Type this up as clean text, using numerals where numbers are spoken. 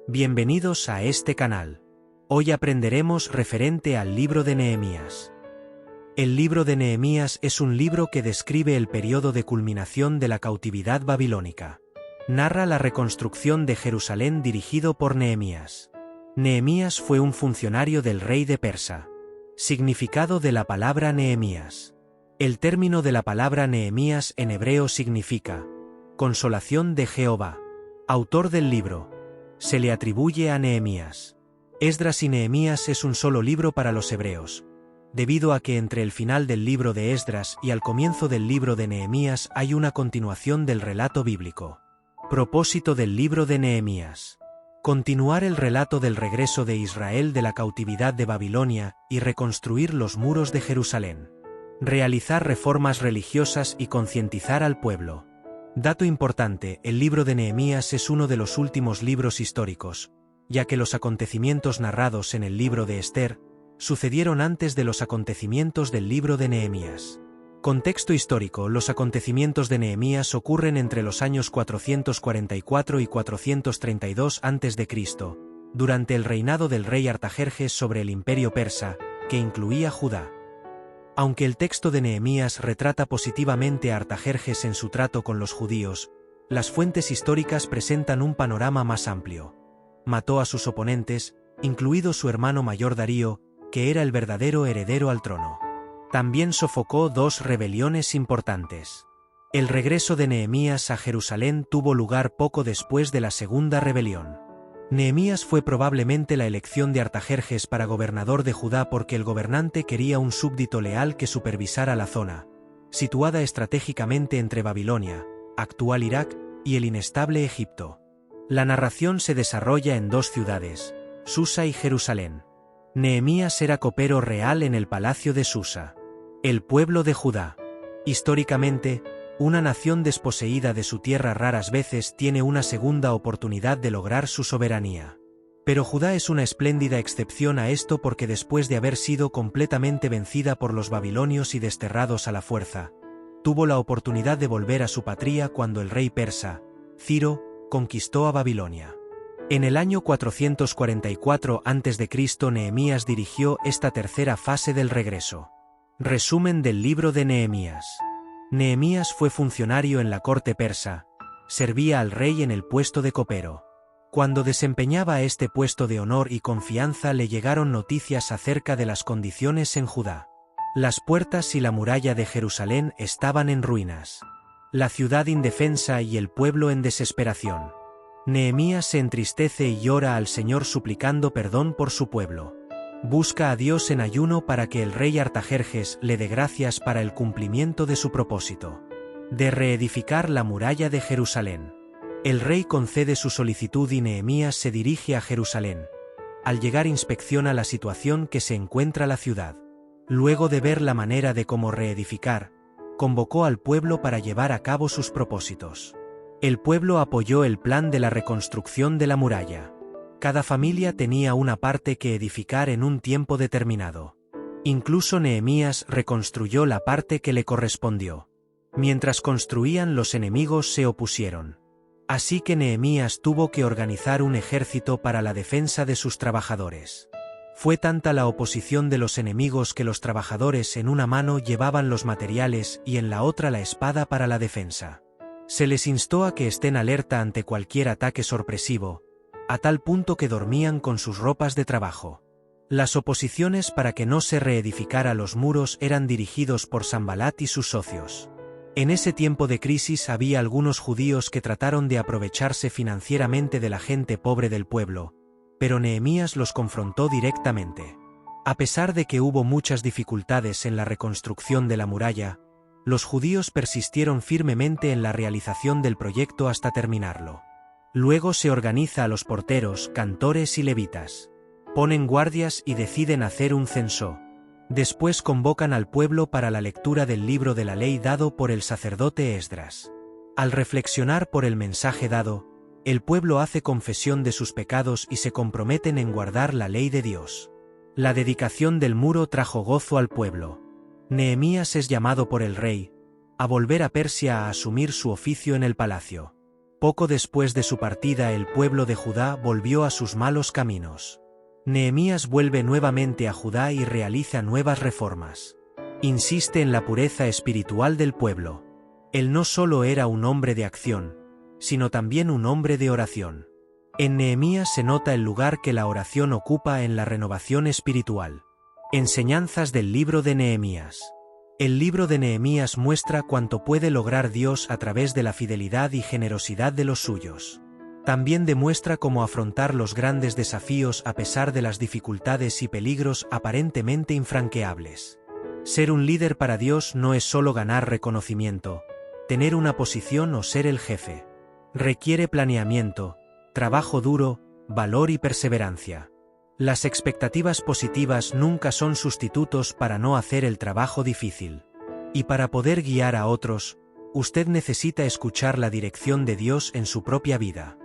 Bienvenidos a este canal. Hoy aprenderemos referente al libro de Nehemías. El libro de Nehemías es un libro que describe el periodo de culminación de la cautividad babilónica. Narra la reconstrucción de Jerusalén dirigido por Nehemías. Nehemías fue un funcionario del rey de Persa. Significado de la palabra Nehemías. El término de la palabra Nehemías en hebreo significa consolación de Jehová. Autor del libro. Se le atribuye a Nehemías. Esdras y Nehemías es un solo libro para los hebreos, debido a que entre el final del libro de Esdras y al comienzo del libro de Nehemías hay una continuación del relato bíblico. Propósito del libro de Nehemías. Continuar el relato del regreso de Israel de la cautividad de Babilonia y reconstruir los muros de Jerusalén. Realizar reformas religiosas y concientizar al pueblo. Dato importante, el libro de Nehemías es uno de los últimos libros históricos, ya que los acontecimientos narrados en el libro de Esther sucedieron antes de los acontecimientos del libro de Nehemías. Contexto histórico: los acontecimientos de Nehemías ocurren entre los años 444 y 432 a.C., durante el reinado del rey Artajerjes sobre el imperio persa, que incluía Judá. Aunque el texto de Nehemías retrata positivamente a Artajerjes en su trato con los judíos, las fuentes históricas presentan un panorama más amplio. Mató a sus oponentes, incluido su hermano mayor Darío, que era el verdadero heredero al trono. También sofocó dos rebeliones importantes. El regreso de Nehemías a Jerusalén tuvo lugar poco después de la segunda rebelión. Nehemías fue probablemente la elección de Artajerjes para gobernador de Judá porque el gobernante quería un súbdito leal que supervisara la zona, situada estratégicamente entre Babilonia, actual Irak, y el inestable Egipto. La narración se desarrolla en dos ciudades, Susa y Jerusalén. Nehemías era copero real en el palacio de Susa. El pueblo de Judá. Históricamente, una nación desposeída de su tierra raras veces tiene una segunda oportunidad de lograr su soberanía. Pero Judá es una espléndida excepción a esto porque después de haber sido completamente vencida por los babilonios y desterrados a la fuerza, tuvo la oportunidad de volver a su patria cuando el rey persa, Ciro, conquistó a Babilonia. En el año 444 a.C. Nehemías dirigió esta tercera fase del regreso. Resumen del libro de Nehemías. Nehemías fue funcionario en la corte persa, servía al rey en el puesto de copero. Cuando desempeñaba este puesto de honor y confianza le llegaron noticias acerca de las condiciones en Judá. Las puertas y la muralla de Jerusalén estaban en ruinas. La ciudad indefensa y el pueblo en desesperación. Nehemías se entristece y llora al Señor suplicando perdón por su pueblo. Busca a Dios en ayuno para que el rey Artajerjes le dé gracias para el cumplimiento de su propósito, de reedificar la muralla de Jerusalén. El rey concede su solicitud y Nehemías se dirige a Jerusalén. Al llegar inspecciona la situación que se encuentra la ciudad. Luego de ver la manera de cómo reedificar, convocó al pueblo para llevar a cabo sus propósitos. El pueblo apoyó el plan de la reconstrucción de la muralla. Cada familia tenía una parte que edificar en un tiempo determinado. Incluso Nehemías reconstruyó la parte que le correspondió. Mientras construían, los enemigos se opusieron. Así que Nehemías tuvo que organizar un ejército para la defensa de sus trabajadores. Fue tanta la oposición de los enemigos que los trabajadores en una mano llevaban los materiales y en la otra la espada para la defensa. Se les instó a que estén alerta ante cualquier ataque sorpresivo, a tal punto que dormían con sus ropas de trabajo. Las oposiciones para que no se reedificara los muros eran dirigidos por Sanbalat y sus socios. En ese tiempo de crisis había algunos judíos que trataron de aprovecharse financieramente de la gente pobre del pueblo, pero Nehemías los confrontó directamente. A pesar de que hubo muchas dificultades en la reconstrucción de la muralla, los judíos persistieron firmemente en la realización del proyecto hasta terminarlo. Luego se organiza a los porteros, cantores y levitas. Ponen guardias y deciden hacer un censo. Después convocan al pueblo para la lectura del libro de la ley dado por el sacerdote Esdras. Al reflexionar por el mensaje dado, el pueblo hace confesión de sus pecados y se comprometen en guardar la ley de Dios. La dedicación del muro trajo gozo al pueblo. Nehemías es llamado por el rey a volver a Persia a asumir su oficio en el palacio. Poco después de su partida, el pueblo de Judá volvió a sus malos caminos. Nehemías vuelve nuevamente a Judá y realiza nuevas reformas. Insiste en la pureza espiritual del pueblo. Él no solo era un hombre de acción, sino también un hombre de oración. En Nehemías se nota el lugar que la oración ocupa en la renovación espiritual. Enseñanzas del libro de Nehemías. El libro de Nehemías muestra cuánto puede lograr Dios a través de la fidelidad y generosidad de los suyos. También demuestra cómo afrontar los grandes desafíos a pesar de las dificultades y peligros aparentemente infranqueables. Ser un líder para Dios no es solo ganar reconocimiento, tener una posición o ser el jefe. Requiere planeamiento, trabajo duro, valor y perseverancia. Las expectativas positivas nunca son sustitutos para no hacer el trabajo difícil. Y para poder guiar a otros, usted necesita escuchar la dirección de Dios en su propia vida.